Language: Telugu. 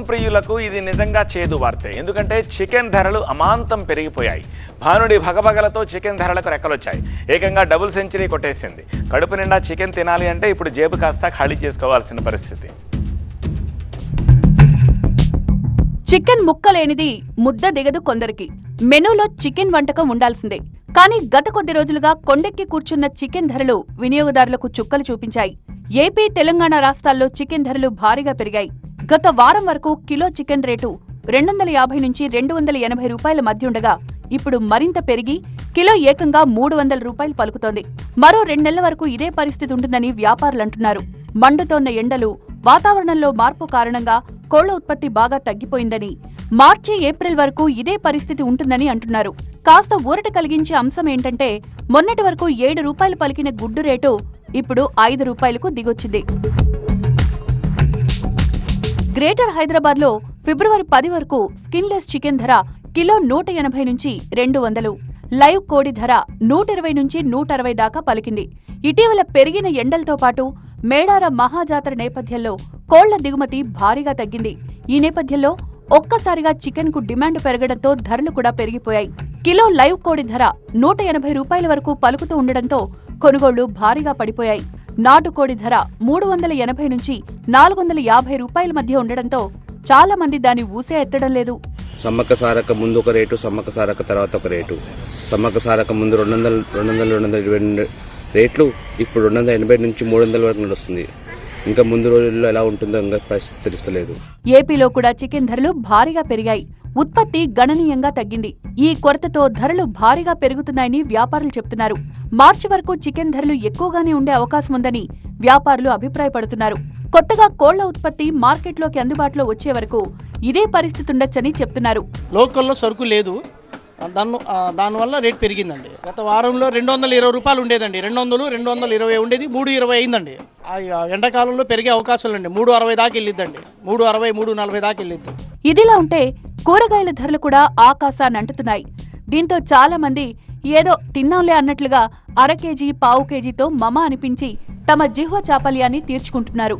ప్రియులకు ఇది నిజంగా చేదు వార్తే. ఎందుకంటే చికెన్ ధరలు అమాంతం పెరిగిపోయాయి. భానుడి భగభగలతో చికెన్ ధరలకు రెక్కలొచ్చాయి. ఏకంగా డబుల్ సెంచరీ కొట్టేసింది. కడుపు నిండా చికెన్ తినాలి అంటే ఇప్పుడు జేబు కాస్త ఖాళీ చేసుకోవాల్సిన పరిస్థితి. చికెన్ ముక్కలేనిది ముద్ద దిగదు కొందరికి. మెనూలో చికెన్ వంటకం ఉండాల్సిందే. కానీ గత కొద్ది రోజులుగా కొండెక్కి కూర్చున్న చికెన్ ధరలు వినియోగదారులకు చుక్కలు చూపించాయి. ఏపీ, తెలంగాణ రాష్ట్రాల్లో చికెన్ ధరలు భారీగా పెరిగాయి. గత వారం వరకు కిలో చికెన్ రేటు 250 నుంచి 280 రూపాయల మధ్య ఉండగా ఇప్పుడు మరింత పెరిగి కిలో ఏకంగా 300 రూపాయలు పలుకుతోంది. మరో 2 నెలల వరకు ఇదే పరిస్థితి ఉంటుందని వ్యాపారులంటున్నారు. మండుతోన్న ఎండలు, వాతావరణంలో మార్పు కారణంగా కోళ్ల ఉత్పత్తి బాగా తగ్గిపోయిందని, మార్చి, ఏప్రిల్ వరకు ఇదే పరిస్థితి ఉంటుందని అంటున్నారు. కాస్త ఊరట కలిగించే అంశం ఏంటంటే మొన్నటి వరకు 7 రూపాయలు పలికిన గుడ్డు రేటు ఇప్పుడు 5 రూపాయలకు దిగొచ్చింది. గ్రేటర్ హైదరాబాద్ లో ఫిబ్రవరి 10 వరకు స్కిన్లెస్ చికెన్ ధర కిలో 180 నుంచి 200, లైవ్ కోడి ధర 120 నుంచి 160 దాకా పలికింది. ఇటీవల పెరిగిన ఎండలతో పాటు మేడారం మహాజాతర నేపథ్యంలో కోళ్ల దిగుమతి భారీగా తగ్గింది. ఈ నేపథ్యంలో ఒక్కసారిగా చికెన్ కు డిమాండ్ పెరగడంతో ధరలు కూడా పెరిగిపోయాయి. కిలో లైవ్ కోడి ధర 180 రూపాయల వరకు పలుకుతూ ఉండడంతో కొనుగోళ్లు భారీగా పడిపోయాయి. నాటుకోడి ధర 380 నుంచి 450 రూపాయల మధ్య ఉండడంతో చాలా మంది దాని ఊసే ఎత్తడం లేదు. సమ్మక్క సారక్క ముందు ఒక రేటు, సమ్మక్క సారక్క తర్వాత ఒక రేటు. సమ్మక్క సారక్క ముందు 220 రేట్లు ఇప్పుడు 280 నుంచి 300 వరకు నడుస్తుంది. ఇంకా ముందు రోజుల్లో ఎలా ఉంటుందో ఇంకా పరిస్థితి తెలుస్తలేదు. ఏపీలో కూడా చికెన్ ధరలు భారీగా పెరిగాయి. ఉత్పత్తి గణనీయంగా తగ్గింది. ఈ కొరతతో ధరలు భారీగా పెరుగుతున్నాయని వ్యాపారులు చెప్తున్నారు. మార్చి వరకు చికెన్ ధరలు ఎక్కువగానే ఉండే అవకాశం ఉందని వ్యాపారులు అభిప్రాయపడుతున్నారు. కొత్తగా కోళ్ల ఉత్పత్తి మార్కెట్లోకి అందుబాటులో వచ్చే వరకు ఇదే పరిస్థితి ఉండొచ్చని చెప్తున్నారు. లోకల్లో సరుకు లేదు, దానివల్ల రేట్ పెరిగిందండి. గత వారంలో 220 రూపాయలు ఉండేదండి. 220 ఉండేది 320 అయిందండి. ఎండాకాలంలో పెరిగే అవకాశాలు అండి. 360 దాకా వెళ్ళిద్దండి. 360, 340 దాకా వెళ్ళిద్ది. ఇదిలా ఉంటే కూరగాయల ధరలు కూడా ఆకాశాన్ని అంటుతున్నాయి. దీంతో చాలా మంది ఏదో తిన్నాంలే అన్నట్లుగా అర కేజీ, పావు కేజీతో మమ అనిపించి తమ జిహ్వ చాపల్యాన్ని తీర్చుకుంటున్నారు.